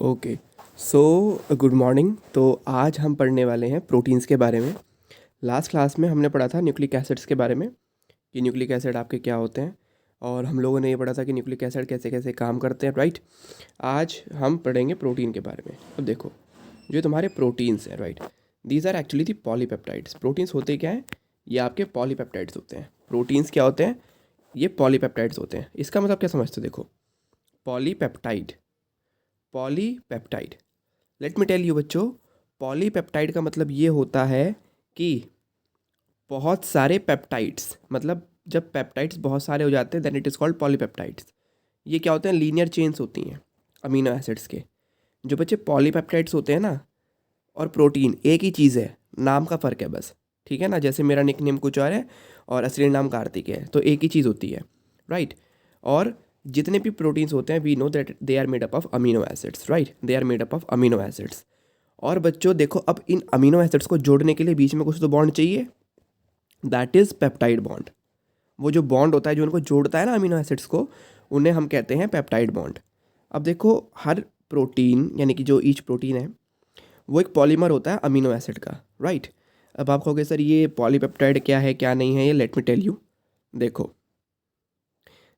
Okay. So good morning. तो आज हम पढ़ने वाले हैं प्रोटीन्स के बारे में। लास्ट क्लास में हमने पढ़ा था न्यूक्लिक एसिड्स के बारे में कि न्यूक्लिक एसिड आपके क्या होते हैं, और हम लोगों ने ये पढ़ा था कि न्यूक्लिक एसिड कैसे कैसे काम करते हैं, राइट। आज हम पढ़ेंगे प्रोटीन के बारे में। अब देखो, जो तुम्हारे प्रोटीन्स हैं, right, these are actually the polypeptides. Proteins होते क्या हैं? ये आपके पॉलीपेप्टाइड्स होते हैं। प्रोटीन्स क्या होते हैं? ये पॉलीपेप्टाइड्स होते हैं। इसका मतलब क्या समझते हो? देखो, polypeptide, polypeptide, let me tell you बच्चों, पॉलीपेप्टाइड का मतलब ये होता है कि बहुत सारे पेप्टाइड्स, मतलब जब पेप्टाइड्स बहुत सारे हो जाते हैं then it is called polypeptides. ये क्या होते हैं? लीनियर चेन्स होती हैं अमीनो एसिड्स के। जो बच्चे पॉलीपेप्टाइड्स होते हैं ना, और प्रोटीन एक ही चीज़ है, नाम का फ़र्क है बस, ठीक है ना। जैसे मेरा निकनेम कुछ और है और असली नाम कार्तिक है, तो एक ही चीज़ होती है, राइट। और जितने भी प्रोटीन्स होते हैं, we know that they are made up of amino acids, right, they are made up of amino acids. और बच्चों देखो, अब इन अमीनो एसिड्स को जोड़ने के लिए बीच में कुछ तो बॉन्ड चाहिए, दैट इज़ पेप्टाइड बॉन्ड। वो जो बॉन्ड होता है जो उनको जोड़ता है ना अमीनो एसिड्स को, उन्हें हम कहते हैं पेप्टाइड बॉन्ड। अब देखो, हर प्रोटीन यानी कि जो ईच प्रोटीन है वो एक पॉलीमर होता है अमीनो एसिड का, राइट। अब आप कहोगे सर ये पॉलीपेप्टाइड क्या है क्या नहीं है, ये लेट मी टेल यू। देखो,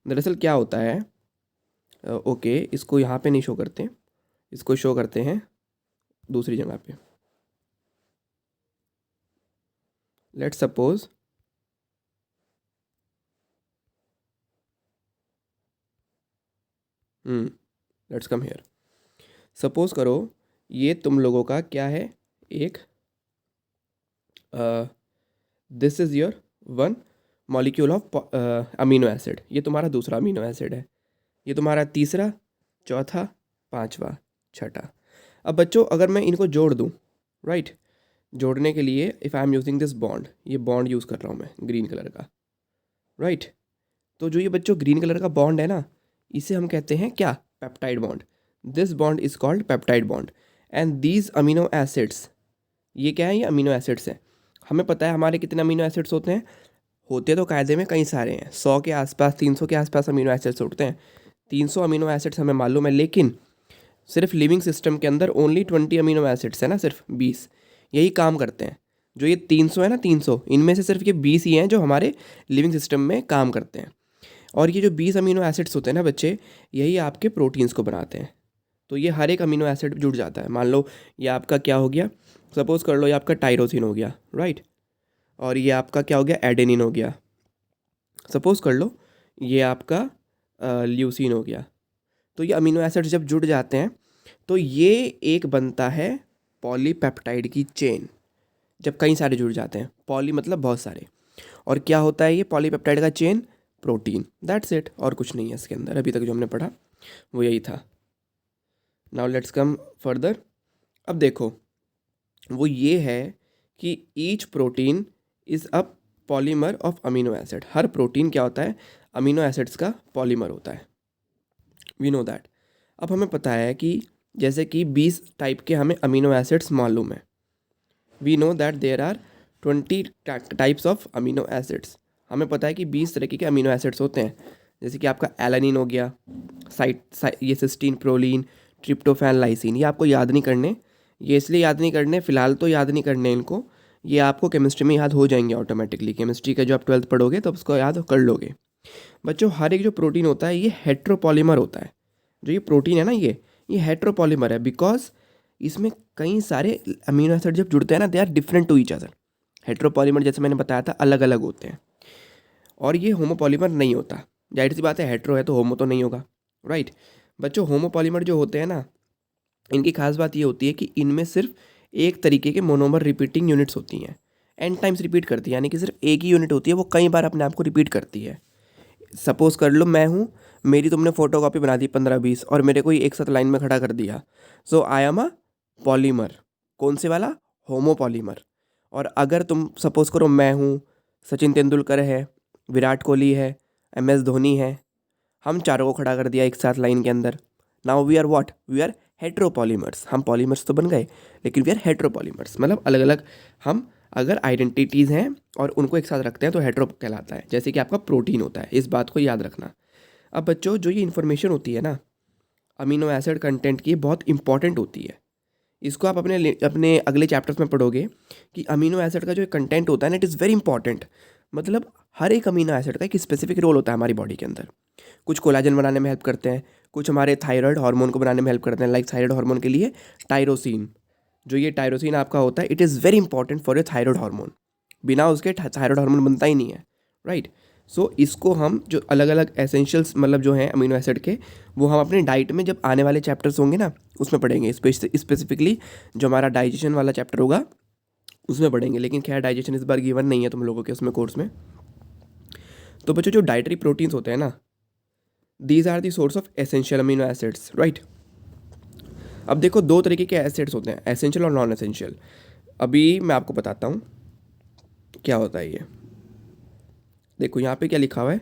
दरअसल क्या होता है, ओके, इसको यहाँ पे नहीं शो करते, इसको शो करते हैं दूसरी जगह पे। Let's suppose let's come here. Suppose करो ये तुम लोगों का क्या है, एक this is your one molecule of amino acid. ये तुम्हारा दूसरा अमीनो एसिड है, ये तुम्हारा तीसरा, चौथा, पांचवा, छठा। अब बच्चों अगर मैं इनको जोड़ दूं, राइट, जोड़ने के लिए if I am using this bond, ये बॉन्ड यूज़ कर रहा हूँ मैं ग्रीन कलर का, राइट। तो जो ये बच्चों ग्रीन कलर का बॉन्ड है ना, इसे हम कहते हैं क्या? Peptide bond. This bond is called peptide bond. And these amino acids, ये क्या है? ये अमीनो एसिड्स हैं। हमें पता है हमारे कितने अमीनो एसिड्स होते हैं। होते तो कायदे में कई सारे हैं, 100 के आसपास, 300 के आसपास अमीनो एसिड्स होते हैं। 300 अमीनो एसिड्स हमें मालूम है, लेकिन सिर्फ लिविंग सिस्टम के अंदर ओनली 20 अमीनो एसिड्स है ना, सिर्फ 20 यही काम करते हैं। जो ये 300 है ना, 300, इनमें से सिर्फ ये 20 ही हैं जो हमारे लिविंग सिस्टम में काम करते हैं। और ये जो 20 अमीनो एसिड्स होते हैं ना बच्चे, यही आपके प्रोटीन्स को बनाते हैं। तो ये हर एक अमीनो एसिड जुड़ जाता है। मान लो ये आपका क्या हो गया, सपोज कर लो ये आपका टायरोसिन हो गया, राइट, और ये आपका क्या हो गया, एडेनिन हो गया। सपोज कर लो ये आपका ल्यूसिन हो गया। तो ये अमीनो एसिड्स जब जुड़ जाते हैं तो ये एक बनता है पॉलीपेप्टाइड की चेन। जब कई सारे जुड़ जाते हैं, पॉली मतलब बहुत सारे, और क्या होता है ये पॉलीपेप्टाइड का चेन? प्रोटीन, दैट्स इट, और कुछ नहीं है इसके अंदर। अभी तक जो हमने पढ़ा वो यही था। Now let's come further. अब देखो, वो ये है कि each protein is a polymer of amino acid. Her protein क्या होता है? अमीनो एसिड्स का पॉलीमर होता है, वी नो दैट। अब हमें पता है कि जैसे कि 20 टाइप के हमें अमीनो एसिड्स मालूम है। We know that there are 20 types of amino acids. हमें पता है कि 20 तरीके के अमीनो एसिड्स होते हैं। जैसे कि आपका एलानिन हो गया, ये सिस्टीन, प्रोलीन, ट्रिप्टोफैन, लाइसिन। ये आपको याद नहीं करने, ये इसलिए याद नहीं करने, फ़िलहाल तो याद नहीं करने इनको, ये आपको केमिस्ट्री में याद हो जाएंगे ऑटोमेटिकली। केमिस्ट्री का जो आप 12th पढ़ोगे तो उसको याद कर लोगे। बच्चों हर एक जो प्रोटीन होता है ये हेट्रोपॉलीमर होता है। जो ये प्रोटीन है ना, ये हेट्रोपॉलीमर है, बिकॉज इसमें कई सारे अमीनो एसिड जब जुड़ते हैं ना, they are different to each other. Heteropolymer जैसे मैंने बताया था अलग अलग होते हैं, और ये होमोपॉलीमर नहीं होता। जाहिर सी बात है, हेट्रो है तो होमो तो नहीं होगा, राइट। बच्चों होमोपॉलीमर जो होते हैं ना, इनकी खास बात ये होती है कि इनमें सिर्फ एक तरीके के मोनोमर रिपीटिंग यूनिट्स होती हैं। एन टाइम्स रिपीट करती है, यानी कि सिर्फ एक ही यूनिट होती है, वो कई बार अपने आप को रिपीट करती है। सपोज कर लो मैं हूँ, मेरी तुमने फोटो कॉपी बना दी 15-20, और मेरे को ही एक साथ लाइन में खड़ा कर दिया, सो आई एम अ पॉलीमर। कौन से वाला? होमोपॉलीमर। और अगर तुम सपोज करो मैं हूँ, सचिन तेंदुलकर है, विराट कोहली है, MS धोनी है, हम चारों को खड़ा कर दिया एक साथ लाइन के अंदर, now we are what? We are heteropolymers. हम पॉलीमर्स तो बन गए, लेकिन वी आर हेट्रोपॉलीमर्स, मतलब अलग अलग। हम अगर आइडेंटिटीज़ हैं और उनको एक साथ रखते हैं तो हेट्रो कहलाता है, जैसे कि आपका प्रोटीन होता है। इस बात को याद रखना। अब बच्चों जो ये इन्फॉर्मेशन होती है ना, अमीनो एसिड कंटेंट की बहुत इंपॉर्टेंट होती है। इसको आप अपने अगले चैप्टर्स में पढ़ोगे कि अमीनो एसिड का जो कंटेंट होता है ना, इट इज़ वेरी इंपॉर्टेंट। मतलब हर एक अमीनो एसिड का एक स्पेसिफिक रोल होता है हमारी बॉडी के अंदर। कुछ कोलाजन बनाने में हेल्प करते हैं, कुछ हमारे थायराइड हार्मोन को बनाने में हेल्प करते हैं। लाइक थायराइड हार्मोन के लिए टायरोसिन, जो ये टायरोसिन आपका होता है, it is very important for your thyroid hormone. बिना उसके थायराइड हार्मोन बनता ही नहीं है, राइट। सो इसको हम जो अलग अलग एसेंशियल्स मतलब जो हैं अमीनो एसिड के, वो हम अपने डाइट में जब आने वाले चैप्टर्स होंगे ना उसमें पढ़ेंगे। स्पेसिफिकली जो हमारा डाइजेशन वाला चैप्टर होगा उसमें पढ़ेंगे। लेकिन खैर डाइजेशन इस बार गिवन नहीं है तुम लोगों के उसमें कोर्स में। तो बच्चों जो डाइटरी प्रोटीन्स होते हैं ना, these are the source of essential amino acids, right. अब देखो दो तरीके के एसिड्स होते हैं, एसेंशियल और नॉन एसेंशियल। अभी मैं आपको बताता हूँ क्या होता है ये। देखो यहाँ पे क्या लिखा हुआ है,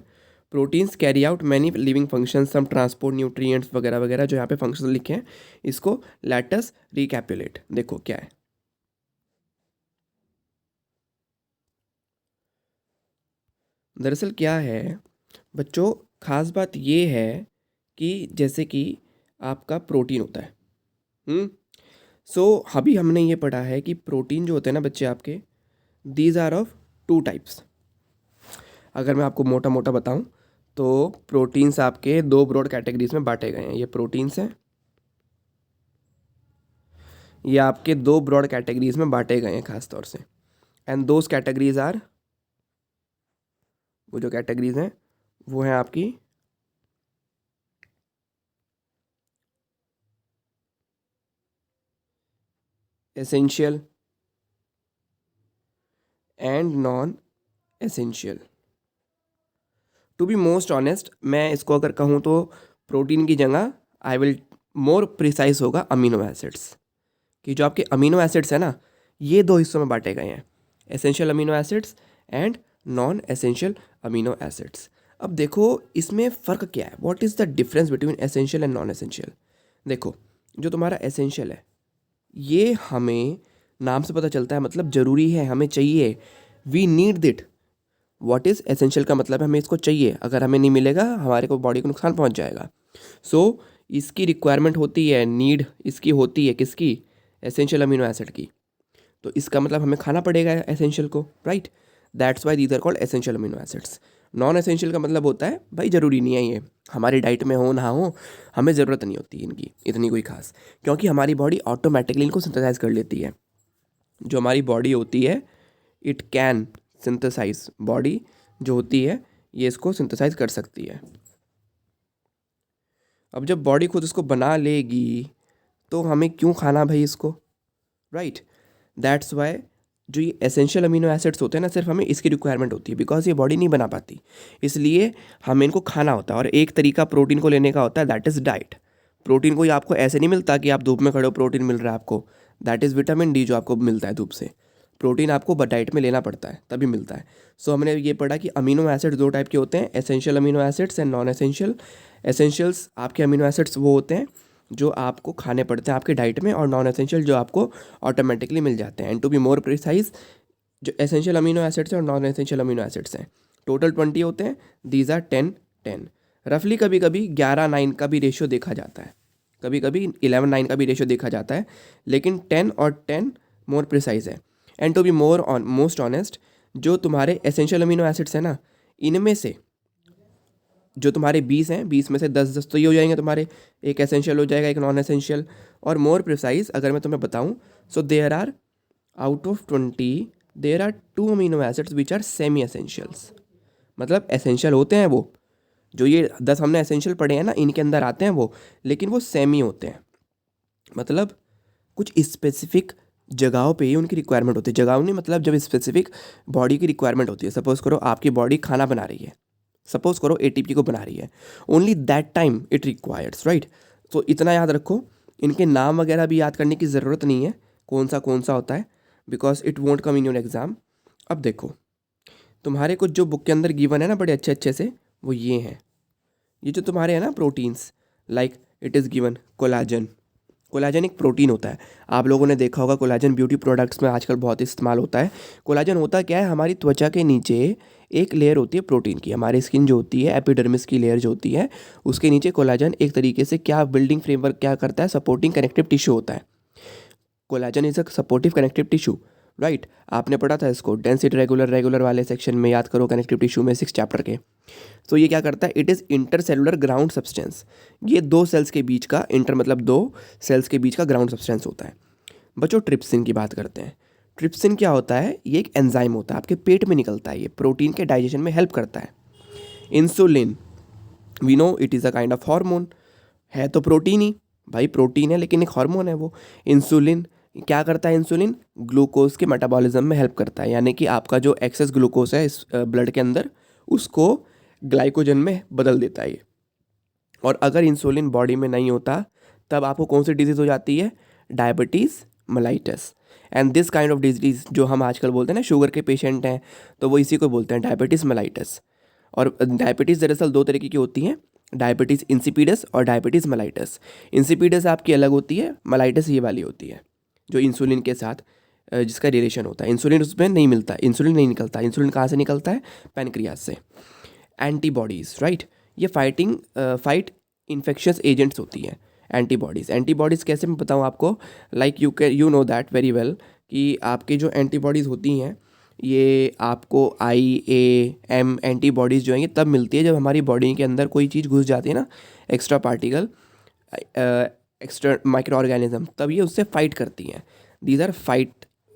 proteins carry out many living function, some transport nutrients वगैरह वगैरह, जो यहाँ पे फंक्शन लिखे हैं इसको लेटस रिकैपुलेट। देखो क्या है, दरअसल क्या है बच्चों, खास बात ये है कि जैसे कि आपका प्रोटीन होता है। सो अभी हमने ये पढ़ा है कि प्रोटीन जो होते हैं ना बच्चे आपके, these are of two types. अगर मैं आपको मोटा मोटा बताऊं तो प्रोटीन्स आपके दो ब्रॉड कैटेगरीज में बांटे गए हैं। ये प्रोटीन्स हैं, ये आपके दो ब्रॉड कैटेगरीज में बांटे गए हैं खास तौर से। एंड दोज कैटेगरीज आर, वो जो कैटेगरीज हैं वो हैं आपकी essential and non essential. To be most honest, मैं इसको अगर कहूँ तो प्रोटीन की जगह आई विल मोर प्रिसाइज होगा अमीनो एसिड्स, कि जो आपके अमीनो एसिड्स हैं ना, ये दो हिस्सों में बांटे गए हैं, essential amino acids and non essential amino acids. अब देखो इसमें फ़र्क क्या है, what is the difference between essential and non essential. देखो जो तुम्हारा एसेंशियल है ये हमें नाम से पता चलता है, मतलब ज़रूरी है, हमें चाहिए, we need it. What is essential का मतलब है हमें इसको चाहिए, अगर हमें नहीं मिलेगा हमारे को बॉडी को नुकसान पहुंच जाएगा। सो इसकी रिक्वायरमेंट होती है, नीड इसकी होती है, किसकी, एसेंशियल अमीनो एसिड की। तो इसका मतलब हमें खाना पड़ेगा एसेंशियल को, right. That's why these are called essential amino acids. Non essential का मतलब होता है भाई ज़रूरी नहीं है ये हमारी डाइट में हो ना हो, हमें ज़रूरत नहीं होती इनकी इतनी कोई खास, क्योंकि हमारी बॉडी ऑटोमेटिकली इनको सिंथेसाइज कर लेती है। जो हमारी बॉडी होती है इट कैन सिंथेसाइज, बॉडी जो होती है ये इसको सिंथेसाइज कर सकती है। अब जब बॉडी खुद इसको बना लेगी तो हमें क्यों खाना भाई इसको, राइट। दैट्स वाई जो ये एसेंशियल अमीनो एसिड्स होते हैं ना, सिर्फ हमें इसकी रिक्वायरमेंट होती है, बिकॉज ये बॉडी नहीं बना पाती, इसलिए हमें इनको खाना होता है। और एक तरीका प्रोटीन को लेने का होता है, दैट इज़ डाइट। प्रोटीन कोई आपको ऐसे नहीं मिलता कि आप धूप में खड़े हो प्रोटीन मिल रहा है आपको, दैट इज़ विटामिन डी जो आपको मिलता है धूप से। प्रोटीन आपको डाइट में लेना पड़ता है तभी मिलता है। सो हमने ये पढ़ा कि अमीनो एसिड दो टाइप के होते हैं, essential amino acids and non essential. Essentials आपके अमीनो एसिड्स वो होते हैं जो आपको खाने पड़ते हैं आपके डाइट में, और नॉन एसेंशियल जो आपको ऑटोमेटिकली मिल जाते हैं। And to be more precise, जो एसेंशियल अमीनो एसिड्स हैं और नॉन एसेंशियल अमीनो एसिड्स हैं टोटल 20 होते हैं, दीज आर 10-10। रफली कभी कभी 11-9 का भी रेशियो देखा जाता है, कभी कभी 11-9 का भी रेशियो देखा जाता है, लेकिन 10 और 10 मोर प्रिसाइज है। And to be most honest, जो तुम्हारे एसेंशियल अमीनो एसिड्स हैं ना, इनमें से जो तुम्हारे 20 हैं, 20 में से 10-10 तो ये हो जाएंगे तुम्हारे, एक एसेंशियल हो जाएगा एक नॉन एसेंशियल। और मोर प्रिसाइज अगर मैं तुम्हें बताऊं, so there are out of 20 there are 2 amino acids which are semi essentials. मतलब एसेंशियल होते हैं वो, जो ये 10 हमने एसेंशियल पढ़े हैं ना इनके अंदर आते हैं वो, लेकिन वो सेमी होते हैं। मतलब कुछ स्पेसिफिक जगहों पे ही उनकी रिक्वायरमेंट होती है, जगहों नहीं मतलब जब स्पेसिफिक बॉडी की रिक्वायरमेंट होती है। सपोज करो आपकी बॉडी खाना बना रही है, सपोज करो एटीपी को बना रही है, only that time it requires, right. तो इतना याद रखो, इनके नाम वगैरह भी याद करने की ज़रूरत नहीं है कौन सा होता है, because it won't come in your exam. अब देखो तुम्हारे कुछ जो बुक के अंदर गिवन है ना बड़े अच्छे अच्छे से, वो ये हैं, ये जो तुम्हारे हैं ना proteins, like it is given collagen, collagen एक प्रोटीन होता है। आप लोगों ने देखा होगा कोलाजन ब्यूटी प्रोडक्ट्स में आजकल बहुत इस्तेमाल होता है। कोलाजन होता क्या है, हमारी त्वचा के नीचे एक लेयर होती है प्रोटीन की। हमारी स्किन जो होती है, एपिडर्मिस की लेयर जो होती है, उसके नीचे कोलाजन एक तरीके से क्या बिल्डिंग फ्रेमवर्क क्या करता है, सपोर्टिंग कनेक्टिव टिश्यू होता है। Collagen is a supportive connective tissue, right. आपने पढ़ा था इसको डेंसिटी रेगुलर रेगुलर वाले सेक्शन में, याद करो कनेक्टिव टिश्यू में 6 चैप्टर के। तो ये क्या करता है, it is intercellular ground substance. ये दो सेल्स के बीच का, इंटर मतलब दो सेल्स के बीच का ग्राउंड सब्सटेंस होता है। बच्चों ट्रिप्सिन की बात करते हैं। ट्रिप्सिन क्या होता है, ये एक एंजाइम होता है, आपके पेट में निकलता है, ये प्रोटीन के डाइजेशन में हेल्प करता है। Insulin, we know it is a kind of hormone, है तो प्रोटीन ही, भाई प्रोटीन है लेकिन एक हार्मोन है वो। इंसुलिन क्या करता है, इंसुलिन ग्लूकोज के मेटाबॉलिज्म में हेल्प करता है, यानी कि आपका जो एक्सेस ग्लूकोज है इस ब्लड के अंदर, उसको ग्लाइकोजन में बदल देता है ये। और अगर इंसुलिन बॉडी में नहीं होता तब आपको कौन सी डिजीज़ हो जाती है, diabetes mellitus. And this kind of disease जो हम आजकल बोलते हैं ना, शुगर के पेशेंट हैं तो वो इसी को बोलते हैं डायबिटीज़ मेलाइटस। और डायबिटीज़ दरअसल दो तरीके की होती हैं, डायबिटीज़ इंसिपिडस और डायबिटीज़ मेलाइटस। इंसिपिडस आपकी अलग होती है, मेलाइटस ये वाली होती है जो इंसुलिन के साथ जिसका रिलेशन होता है। इंसुलिन उसमें नहीं मिलता, इंसुलिन नहीं निकलता। इंसुलिन कहाँ से निकलता है, पैनक्रियाज से। एंटीबॉडीज़, राइट, ये फाइट इन्फेक्शस एजेंट्स होती हैं। एंटीबॉडीज़, एंटीबॉडीज़ कैसे मैं बताऊँ आपको, like you know that very well कि आपकी जो एंटीबॉडीज़ होती हैं ये आपको IAM एंटीबॉडीज़ जो हैं ये तब मिलती है जब हमारी बॉडी के अंदर कोई चीज़ घुस जाती है ना, extra particle, extra microorganism, तब ये उससे फाइट करती हैं। These are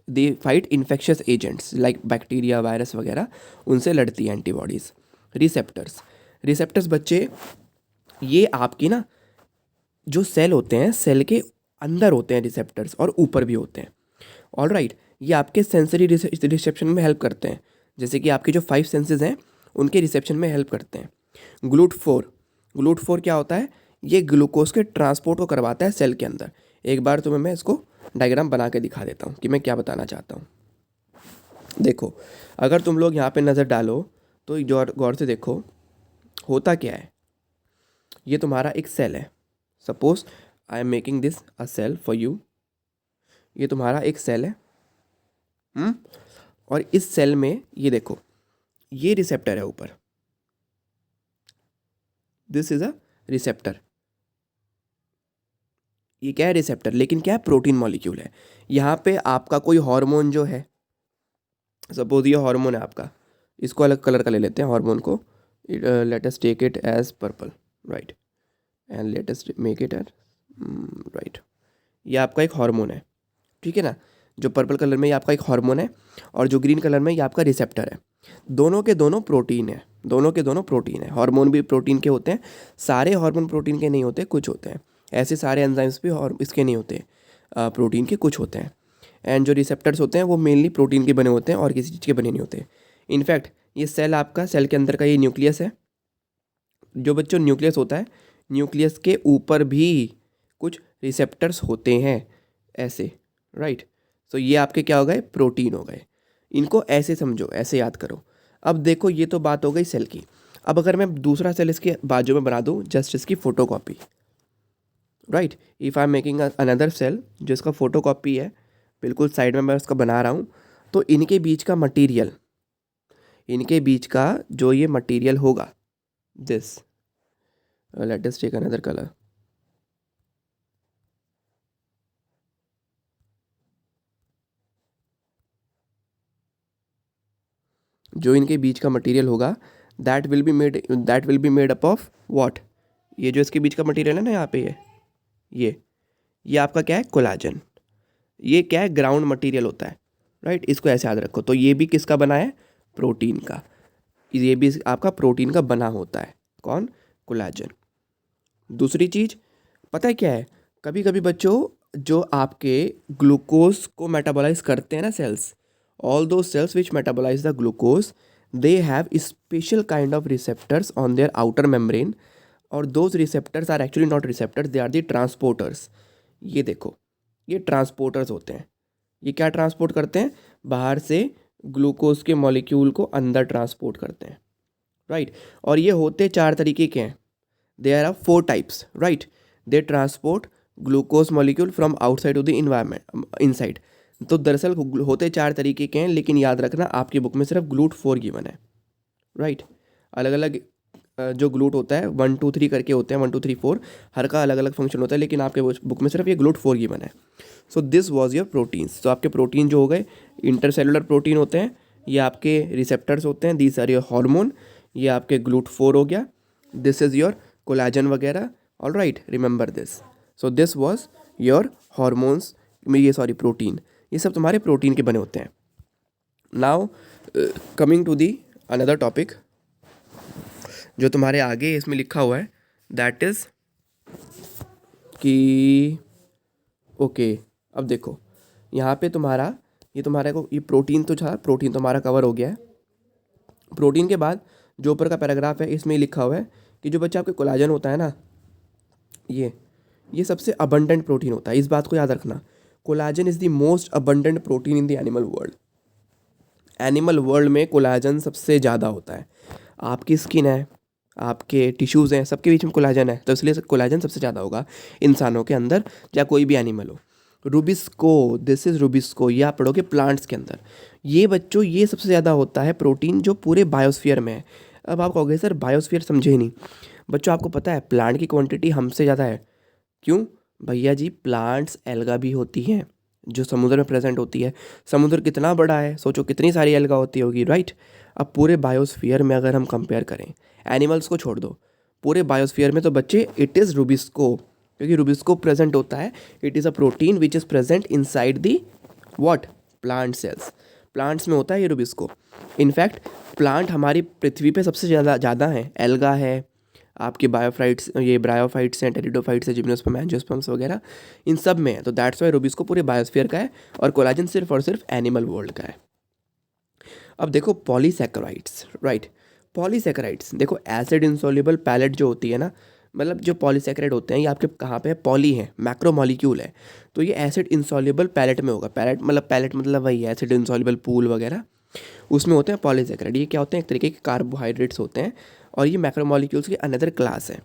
they fight infectious agents like bacteria virus वगैरह, उनसे लड़ती हैं एंटीबॉडीज़। रिसेप्टर्स, रिसेप्टर्स बच्चे ये आपकी ना जो सेल होते हैं, सेल के अंदर होते हैं रिसेप्टर्स और ऊपर भी होते हैं। ऑल राइट, ये आपके सेंसरी रिसेप्शन में हेल्प करते हैं, जैसे कि आपके जो 5 सेंसेस हैं उनके रिसेप्शन में हेल्प करते हैं। ग्लूट4 क्या होता है, ये ग्लूकोज के ट्रांसपोर्ट को करवाता है सेल के अंदर। एक बार तुम्हें मैं इसको डायग्राम बना के दिखा देता हूँ कि मैं क्या बताना चाहता हूँ। देखो, अगर तुम लोग यहाँ पे नज़र डालो तो गौर से देखो होता क्या है। ये तुम्हारा एक सेल है, suppose I am making this a cell for you. ये तुम्हारा एक सेल है, और इस सेल में ये देखो, ये रिसेप्टर है ऊपर, दिस इज अ रिसेप्टर। ये क्या है, रिसेप्टर, लेकिन क्या है, प्रोटीन मॉलिक्यूल है। यहाँ पे आपका कोई हार्मोन जो है, सपोज ये हार्मोन है आपका, इसको अलग कलर का ले लेते हैं हार्मोन को, let us take it as purple, right, and let us make it as right. ये आपका एक हार्मोन है, ठीक है ना, जो पर्पल कलर में ये आपका एक हार्मोन है, और जो ग्रीन कलर में ये आपका रिसेप्टर है। दोनों के दोनों प्रोटीन है, दोनों के दोनों प्रोटीन है। हार्मोन भी प्रोटीन के होते हैं, सारे हार्मोन प्रोटीन के नहीं होते, कुछ होते हैं। ऐसे सारे एंजाइम्स भी और इसके नहीं होते, प्रोटीन के कुछ होते हैं। एंड जो रिसेप्टर्स होते हैं वो मेनली प्रोटीन के बने होते हैं और किसी चीज़ के बने नहीं होते। इनफैक्ट ये सेल आपका, सेल के अंदर का ये न्यूक्लियस है, जो बच्चों न्यूक्लियस होता है, न्यूक्लियस के ऊपर भी कुछ रिसेप्टर्स होते हैं ऐसे, राइट। सो ये आपके क्या हो गए, प्रोटीन हो गए। इनको ऐसे समझो, ऐसे याद करो। अब देखो, ये तो बात हो गई सेल की। अब अगर मैं दूसरा सेल इसके बाजू में बना दूँ, जस्ट इसकी photocopy, right, if I am making another cell जो इसका फोटोकॉपी है, बिल्कुल साइड में मैं उसका बना रहा हूँ, तो इनके बीच का मटेरियल, इनके बीच का जो ये मटेरियल होगा, this, let us take another colour, जो इनके बीच का मटेरियल होगा, that will be made up of what, ये जो इसके बीच का मटेरियल है ना यहाँ पे, ये आपका क्या है, कोलाजन। ये क्या है, ग्राउंड मटेरियल होता है, राइट। इसको ऐसे याद रखो। तो ये भी किसका बना है, प्रोटीन का। ये भी आपका प्रोटीन का बना होता है, कौन, कोलाजन। दूसरी चीज़ पता है क्या है, कभी कभी बच्चों जो आपके ग्लूकोज को मेटाबोलाइज करते हैं ना sales, all those cells which metabolize the glucose, they have special kind of receptors on their outer membrane, और those receptors are actually not receptors, they are the transporters। ये देखो, ये ट्रांसपोर्टर्स होते हैं। ये क्या ट्रांसपोर्ट करते हैं, बाहर से ग्लूकोज के मॉलिक्यूल को अंदर ट्रांसपोर्ट करते हैं, राइट। और ये होते 4 तरीके के हैं, they are of 4 types, right. They transport glucose molecule from outside to the environment inside. तो दरअसल होते 4 तरीके के हैं, लेकिन याद रखना आपकी बुक में सिर्फ GLUT4 गिवन है, राइट। अलग अलग जो ग्लूट होता है 1 2 3 करके होते हैं, 1 2 3 4, हर का अलग अलग फंक्शन होता है, लेकिन आपके बुक में सिर्फ ये GLUT4 गिवन है। सो दिस वॉज योर प्रोटीन्स। तो आपके प्रोटीन जो हो गए इंटरसेलुलर प्रोटीन होते हैं, ये आपके रिसेप्टर्स होते हैं, दीज आर योर हार्मोन, ये आपके GLUT4 हो गया, दिस इज़ योर कोलाजन वगैरह, all right, remember this. So this was your hormones, ये सॉरी प्रोटीन, ये सब तुम्हारे प्रोटीन के बने होते हैं। Now coming to the another topic जो तुम्हारे आगे इसमें लिखा हुआ है, दैट इज़ कि ओके, अब देखो यहाँ पे तुम्हारा ये प्रोटीन तो था, प्रोटीन तुम्हारा कवर हो गया है। प्रोटीन के बाद जो ऊपर का पैराग्राफ है इसमें लिखा हुआ है कि जो बच्चा आपके कोलाजन होता है ना, ये सबसे अबंडेंट प्रोटीन होता है, इस बात को याद रखना। Collagen is the most abundant protein in the animal world. Animal world में कोलाजन सबसे ज़्यादा होता है। आपकी स्किन है, आपके टिश्यूज़ हैं, सबके बीच में कोलाजन है, तो इसलिए कोलाजन सबसे ज़्यादा होगा इंसानों के अंदर या कोई भी एनिमल हो। रूबिस्को, दिस इज़ रूबिस्को, ये आप पढ़ोगे प्लांट्स के अंदर। ये बच्चों ये सबसे ज़्यादा होता है प्रोटीन जो पूरे बायोस्फीयर में है। अब आप कहोगे सर बायोस्फीयर समझे ही नहीं। बच्चों आपको पता है प्लांट की क्वांटिटी हमसे ज़्यादा है। क्यों भैया जी? प्लांट्स एल्गा भी होती हैं जो समुद्र में प्रेजेंट होती है। समुद्र कितना बड़ा है, सोचो कितनी सारी एल्गा होती होगी, राइट। अब पूरे बायोस्फीयर में अगर हम कंपेयर करें, एनिमल्स को छोड़ दो, पूरे बायोस्फीयर में तो बच्चे इट इज़ रूबिस्को, क्योंकि रूबिस्को प्रेजेंट होता है। It is a protein which is present inside the what, plant cells. Plants में होता है ये रूबिस्को। इनफैक्ट प्लांट हमारी पृथ्वी पे सबसे ज़्यादा हैं। एल्गा है, आपके बायोफाइट्स, ये ब्रायोफाइट्स हैं, टेरिडोफाइट्स हैं, जिम्नोस्पर्म, एंजियोस्पर्म्स वगैरह, इन सब में है। तो दैट्स वाई रूबिस्को पूरे बायोस्फीयर का है और कोलाजन सिर्फ और सिर्फ एनिमल वर्ल्ड का है। अब देखो पॉलीसैकेराइड्स, राइट। पॉलीसैकेराइड्स देखो, एसिड इंसॉल्युबल पैलेट जो होती है ना, मतलब जो पॉलीसैकेराइड होते हैं ये आपके कहाँ पे है, पॉली है, मैक्रो मॉलिक्यूल है, तो ये एसिड इंसॉल्युबल पैलेट में होगा। पैलेट मतलब वही है, एसिड इंसॉल्युबल पूल वगैरह, उसमें होते हैं पॉलीसैकेराइड। ये क्या होते हैं, एक तरीके के कार्बोहाइड्रेट्स होते हैं, और ये मैक्रोमोलिक्यूल्स की अनदर क्लास है।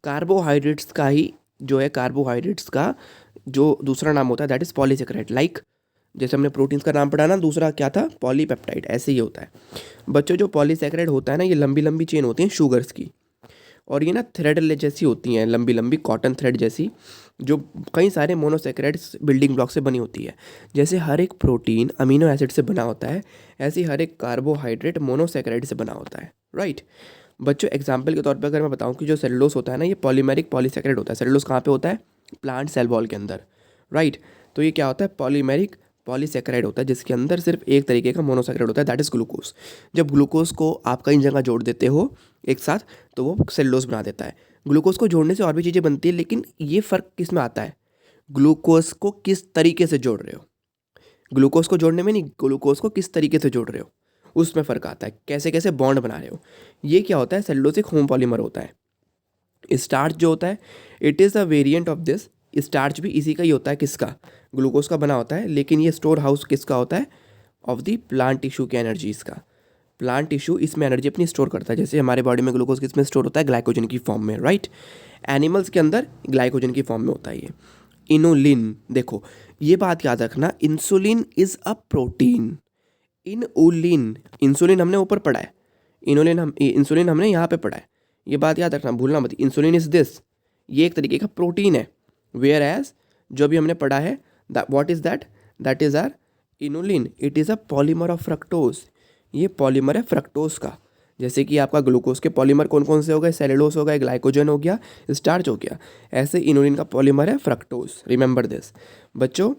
कार्बोहाइड्रेट्स का ही जो है, कार्बोहाइड्रेट्स का जो दूसरा नाम होता है दैट इज़ पॉलीसैकेराइड। लाइक जैसे हमने प्रोटीन्स का नाम पढ़ा ना, दूसरा क्या था, पॉलीपेप्टाइड, ऐसे ही होता है बच्चों। जो पॉलीसैकेराइड होता है ना, ये लंबी लंबी चेन होती हैं शुगर्स की, और ये ना थ्रेड जैसी होती हैं, लंबी लंबी कॉटन थ्रेड जैसी, जो कई सारे मोनोसैकेराइड्स बिल्डिंग ब्लॉक से बनी होती है। जैसे हर एक प्रोटीन अमीनो एसिड से बना होता है, ऐसे ही हर एक कार्बोहाइड्रेट मोनोसैकेराइड से बना होता है, राइट। बच्चों एग्जाम्पल के तौर पर अगर मैं बताऊं कि जो सेलुलोज होता है ना, ये पॉलीमेरिक पॉलीसैकेराइड होता है। सेलुलोज कहाँ पे होता है, प्लांट सेल वॉल के अंदर, राइट। तो ये क्या होता है, पॉलीमेरिक पॉलीसैकेराइड होता है, जिसके अंदर सिर्फ एक तरीके का मोनोसैकेराइड होता है, दैट इज़ ग्लूकोज। जब ग्लूकोज को आप कई जगह जोड़ देते हो एक साथ, तो वो सेलुलोज बना देता है। ग्लूकोज को जोड़ने से और भी चीज़ें बनती है, लेकिन ये फ़र्क किस में आता है, ग्लूकोज को किस तरीके से जोड़ रहे हो। ग्लूकोज को जोड़ने में नहीं, ग्लूकोज को किस तरीके से जोड़ रहे हो उसमें फ़र्क आता है, कैसे कैसे बॉन्ड बना रहे हो। ये क्या होता है, सेलुलोज एक होम पॉलीमर होता है। स्टार्च जो होता है, it is a variant of this. Starch भी इसी का ही होता है, किसका, ग्लूकोज का बना होता है, लेकिन ये स्टोर हाउस किसका होता है, ऑफ द प्लांट टिश्यू की एनर्जीज का। प्लांट टिश्यू इसमें एनर्जी अपनी स्टोर करता है। जैसे हमारे बॉडी में ग्लूकोज किस में स्टोर होता है, ग्लाइकोजन की फॉर्म में, राइट। एनिमल्स के अंदर ग्लाइकोजन की फॉर्म में होता है ये। इनुलिन, देखो ये बात याद रखना, insulin is a protein. Insulin हमने ऊपर पढ़ा है, इंसुलिन हमने यहाँ पे पढ़ा है, ये बात याद रखना, भूलना मत। इंसुलिन इज दिस, ये एक तरीके का प्रोटीन है। वेयर एज जो भी हमने पढ़ा है, what is that is are inulin, it is a polymer of fructose. ये पॉलीमर है फ्रक्टोज का। जैसे कि आपका ग्लूकोज के पॉलीमर कौन कौन से हो गए, सेलुलोज हो गए, ग्लाइकोजन हो गया, स्टार्च हो गया, ऐसे इनुलिन का पॉलीमर है फ्रक्टोज, रिमेंबर दिस बच्चों।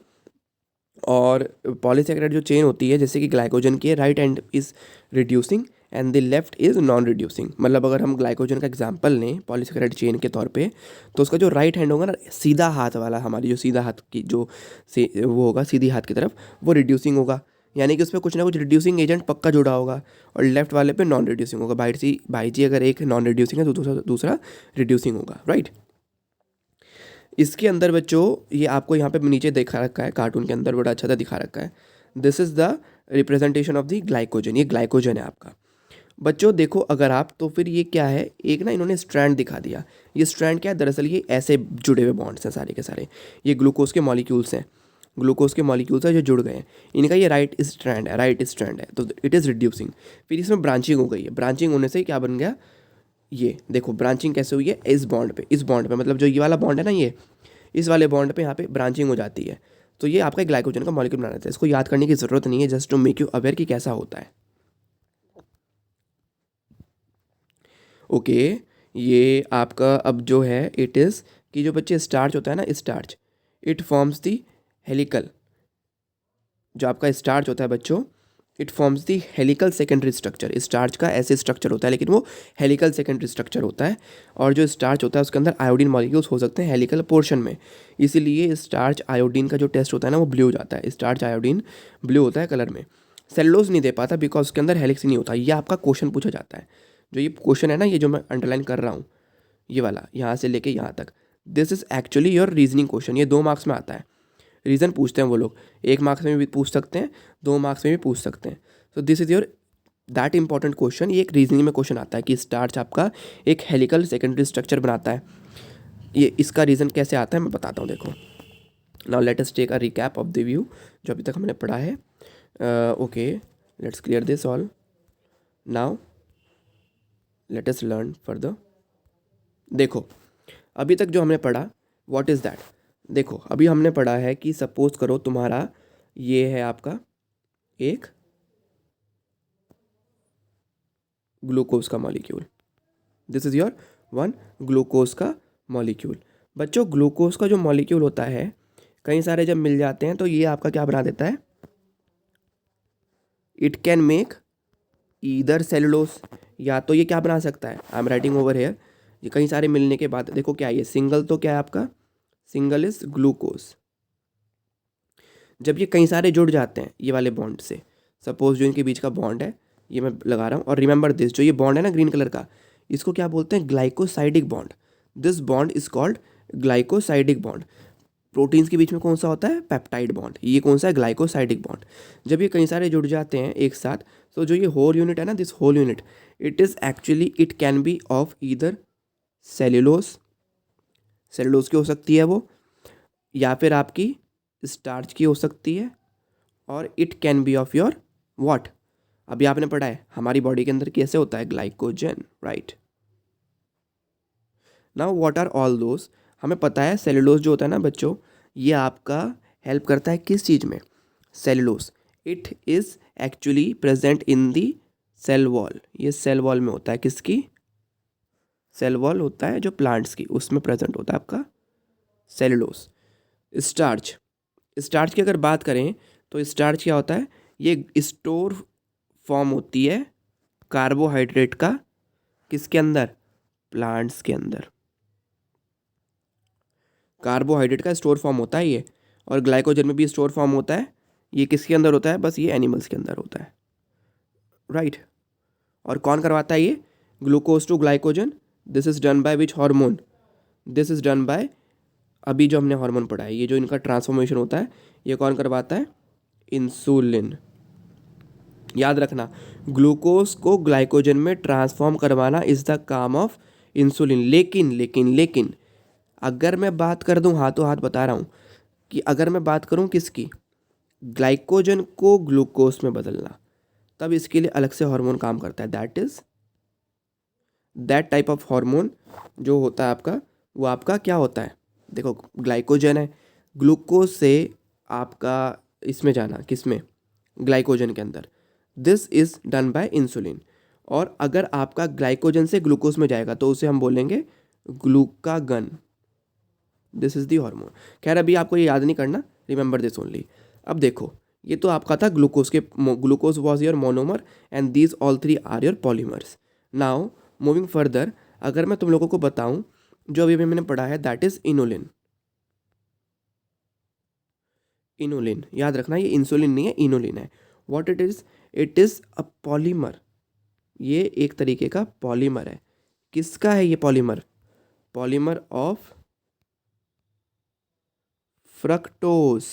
और पॉलीसैकेराइड जो चेन होती है, जैसे कि ग्लाइकोजन की right and is reducing and the left is non reducing. मतलब अगर हम ग्लाइकोजन का एग्जांपल लें पॉलीसैकेराइड चेन के तौर पे, तो उसका जो राइट हैंड होगा ना, सीधा हाथ वाला, हमारी जो सीधा हाथ की जो से वो होगा सीधी हाथ की तरफ, वो रिड्यूसिंग होगा, यानी कि उस पर कुछ ना कुछ रिड्यूसिंग एजेंट पक्का जुड़ा होगा। और लेफ्ट वाले पे नॉन रिड्यूसिंग होगा। भाई जी अगर एक नॉन रिड्यूसिंग है तो दूसरा रिड्यूसिंग होगा, राइट। इसके अंदर बच्चों ये आपको यहाँ पे नीचे दिखा रखा है, कार्टून के अंदर बड़ा अच्छा सा दिखा रखा है, this is the representation of the glycogen. ये ग्लाइकोजन है आपका। बच्चों देखो, अगर आप, तो फिर ये क्या है, एक ना इन्होंने स्ट्रैंड दिखा दिया। ये स्ट्रैंड क्या है, दरअसल ये ऐसे जुड़े हुए बॉन्ड्स हैं सारे के सारे। ये ग्लूकोज के मॉलिक्यूल्स हैं, ग्लूकोज के मॉलिक्यूल्स हैं जो जुड़ गए हैं। इनका ये राइट स्ट्रैंड है, राइट स्ट्रैंड है, तो इट इज़ रिड्यूसिंग। फिर इसमें ब्रांचिंग हो गई है, ब्रांचिंग होने से क्या बन गया, ये देखो ब्रांचिंग कैसे हुई है, इस बॉन्ड पे, इस बॉन्ड पे, मतलब जो ये वाला बॉन्ड है ना, ये इस वाले बॉन्ड पे यहाँ पे ब्रांचिंग हो जाती है। तो ये आपका ग्लाइकोजन का मॉलिक्यूल बना देता है। इसको याद करने की ज़रूरत नहीं है, just to make you aware कि कैसा होता है। ओके, ये आपका अब जो है इट इज़ कि जो बच्चे स्टार्च होता है ना, starch, it forms the helical, जो आपका स्टार्च होता है बच्चों, it forms the helical secondary structure. Starch का ऐसे स्ट्रक्चर होता है, लेकिन वो हेलिकल सेकेंडरी स्ट्रक्चर होता है। और जो स्टार्च होता है उसके अंदर आयोडीन मॉलिक्यूल्स हो सकते हैं हेलिकल पोर्शन में, इसीलिए स्टार्च आयोडीन का जो टेस्ट होता है ना वो ब्लू हो जाता है। स्टार्च आयोडीन ब्लू होता है कलर में। सेलुलोज नहीं दे पाता बिकॉज उसके अंदर हेलिक्स नहीं होता। ये आपका क्वेश्चन पूछा जाता है, जो ये क्वेश्चन है ना, ये जो मैं अंडरलाइन कर रहा हूँ, ये वाला यहाँ से लेके यहाँ तक, this is actually your reasoning question. ये 2 मार्क्स में आता है। रीज़न पूछते हैं वो लोग, 1 मार्क्स में भी पूछ सकते हैं, 2 मार्क्स में भी पूछ सकते हैं। So this is your that important question. ये एक रीजनिंग में क्वेश्चन आता है कि स्टार्च आपका एक हेलिकल सेकेंडरी स्ट्रक्चर बनाता है। ये इसका रीज़न कैसे आता है मैं बताता हूँ, देखो। Now let us take a recap of the view जो अभी तक हमने पढ़ा है। Okay, let's clear this all. Now let us learn further. देखो, अभी तक जो हमने पढ़ा, व्हाट इज़ दैट। देखो, अभी हमने पढ़ा है कि सपोज करो तुम्हारा ये है आपका एक ग्लूकोज का molecule, this is your one glucose का मॉलिक्यूल। बच्चों, ग्लूकोज का जो मॉलिक्यूल होता है, कई सारे जब मिल जाते हैं तो ये आपका क्या बना देता है, it can make either cellulose, या तो ये क्या बना सकता है, I am writing over here, ये कई सारे मिलने के बाद देखो क्या है, ये सिंगल तो क्या है आपका, सिंगल इज ग्लूकोज। जब ये कई सारे जुड़ जाते हैं ये वाले बॉन्ड से, सपोज जो इनके बीच का बॉन्ड है ये मैं लगा रहा हूँ, और रिमेंबर दिस, जो ये बॉन्ड है ना ग्रीन कलर का, इसको क्या बोलते हैं, glycosidic bond. This bond is called glycosidic bond. Proteins के बीच में कौन सा होता है, पेप्टाइड बॉन्ड। ये कौन सा है, ग्लाइकोसाइडिक बॉन्ड। जब ये कई सारे जुड़ जाते हैं एक साथ, तो जो ये होल यूनिट है ना, this whole unit, it is actually, it can be of either cellulose, cellulose की हो सकती है वो, या फिर आपकी स्टार्च की हो सकती है, और it can be of your what, अभी आपने पढ़ा है हमारी बॉडी के अंदर कैसे होता है, glycogen, right. Now what are all those, हमें पता है सेलुलोज जो होता है ना बच्चों, ये आपका हेल्प करता है किस चीज़ में, cellulose, it is actually present in the cell wall. ये सेल वॉल में होता है, किसकी, सेल वॉल होता है जो प्लांट्स की, उसमें प्रेजेंट होता है आपका सेलुलोज। स्टार्च, स्टार्च की अगर बात करें तो स्टार्च क्या होता है, ये स्टोर फॉर्म होती है कार्बोहाइड्रेट का, किसके अंदर, प्लांट्स के अंदर। कार्बोहाइड्रेट का स्टोर फॉर्म होता है ये, और ग्लाइकोजन में भी स्टोर फॉर्म होता है। ये किसके अंदर होता है, बस ये एनिमल्स के अंदर होता है, राइट। और कौन करवाता है ये, glucose to glycogen, this is done by which hormone, this is done by, अभी जो हमने हार्मोन पढ़ा है, ये जो इनका ट्रांसफॉर्मेशन होता है ये कौन करवाता है, इंसुलिन। याद रखना, ग्लूकोज को ग्लाइकोजन में ट्रांसफॉर्म करवाना इज द काम ऑफ इंसुलिन। लेकिन लेकिन लेकिन अगर मैं बात कर दूं, हाथों हाथ बता रहा हूं, कि अगर मैं बात करूं किसकी, ग्लाइकोजन को ग्लूकोज में बदलना, तब इसके लिए अलग से हार्मोन काम करता है, that is that type of hormone जो होता है आपका, वो आपका क्या होता है, देखो ग्लाइकोजन है, ग्लूकोज से आपका इसमें जाना, किसमें, ग्लाइकोजन के अंदर, this is done bye insulin. और अगर आपका ग्लाइकोजन से ग्लूकोज में जाएगा तो उसे हम बोलेंगे glucagon, this is the hormone. खैर अभी आपको ये याद नहीं करना, रिमेंबर दिस ओनली। अब देखो, ये तो आपका था ग्लूकोज के, glucose was your monomer and these all three are your polymers. Now moving further, अगर मैं तुम लोगों को बताऊं जो अभी मैंने पढ़ा है, दैट इज इनोलिन। इनोलिन याद रखना, ये इंसुलिन नहीं है, इनोलिन है। What it is a polymer, ये एक तरीके का पॉलीमर है। किसका है ये polymer, polymer of fructose,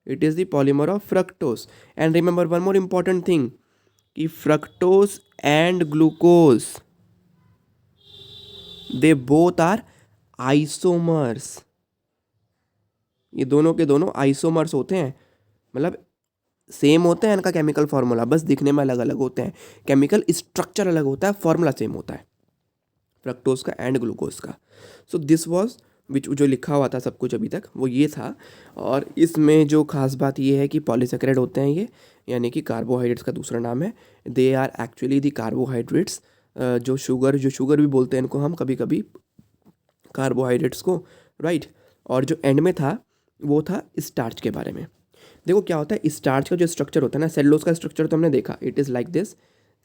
it is the polymer of fructose. And remember one more important thing, कि fructose and glucose they both are isomers. ये दोनों के दोनों आइसोमर्स होते हैं, मतलब सेम होते हैं इनका केमिकल फार्मूला, बस दिखने में अलग अलग होते हैं, केमिकल स्ट्रक्चर अलग होता है, फार्मूला सेम होता है फ्रक्टोज का एंड ग्लूकोज का। सो दिस वाज विच जो लिखा हुआ था सब कुछ अभी तक वो ये था। और इसमें जो खास बात ये है कि पॉलीसेकेराइड होते हैं ये, यानी कि कार्बोहाइड्रेट्स का दूसरा नाम है। They are actually the carbohydrates, जो शुगर भी बोलते हैं इनको हम कभी कभी कार्बोहाइड्रेट्स को, राइट। और जो एंड में था वो था स्टार्च के बारे में। देखो क्या होता है, स्टार्च का जो स्ट्रक्चर होता है ना, सेलुलोज का स्ट्रक्चर तो हमने देखा, it is like this.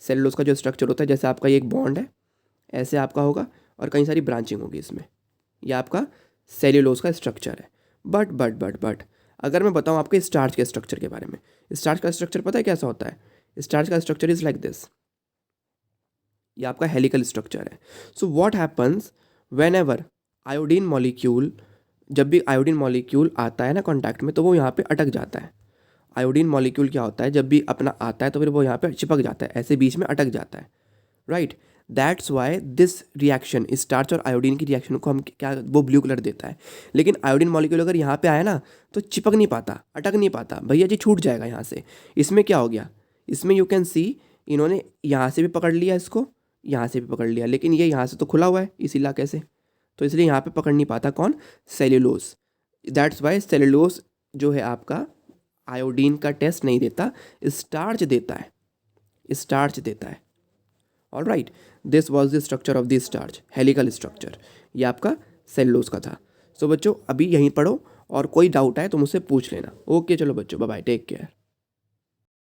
Cellulose का जो स्ट्रक्चर होता है, जैसे आपका ये एक बॉन्ड है, ऐसे आपका होगा और कई सारी ब्रांचिंग होगी इसमें, यह आपका सेल्यूलोज का स्ट्रक्चर है। बट अगर मैं बताऊं आपके स्टार्च के स्ट्रक्चर के बारे में, स्टार्च का स्ट्रक्चर पता है कैसा होता है? स्टार्च का स्ट्रक्चर इज लाइक दिस, ये आपका हेलिकल स्ट्रक्चर है। So what happens when ever iodine molecule, जब भी आयोडीन मॉलिक्यूल आता है ना कॉन्टैक्ट में, तो वो यहाँ पे अटक जाता है। आयोडीन मॉलिक्यूल क्या होता है, जब भी अपना आता है तो फिर वो यहाँ पे चिपक जाता है, ऐसे बीच में अटक जाता है, right. That's why this reaction, starch और आयोडीन की रिएक्शन को हम क्या, वो ब्लू कलर देता है। लेकिन आयोडीन मॉलिक्यूल अगर यहाँ पे आया ना तो चिपक नहीं पाता, अटक नहीं पाता, भैया जी छूट जाएगा यहाँ से। इसमें क्या हो गया, इसमें यू कैन सी इन्होंने यहाँ से भी पकड़ लिया इसको, यहाँ से भी पकड़ लिया, लेकिन ये यहाँ से तो खुला हुआ है इस इलाके से, तो इसलिए यहाँ पे पकड़ नहीं पाता कौन, सेल्यूलोज। दैट्स वाई सेल्यूलोज जो है आपका आयोडीन का टेस्ट नहीं देता, स्टार्च देता है, स्टार्च देता है। All right, this was the structure of the starch, helical structure, ये आपका सेल्यूलोज का था। सो बच्चों अभी यहीं पढ़ो, और कोई डाउट आए तो मुझसे पूछ लेना। ओके चलो बच्चों, बाय बाय, टेक केयर।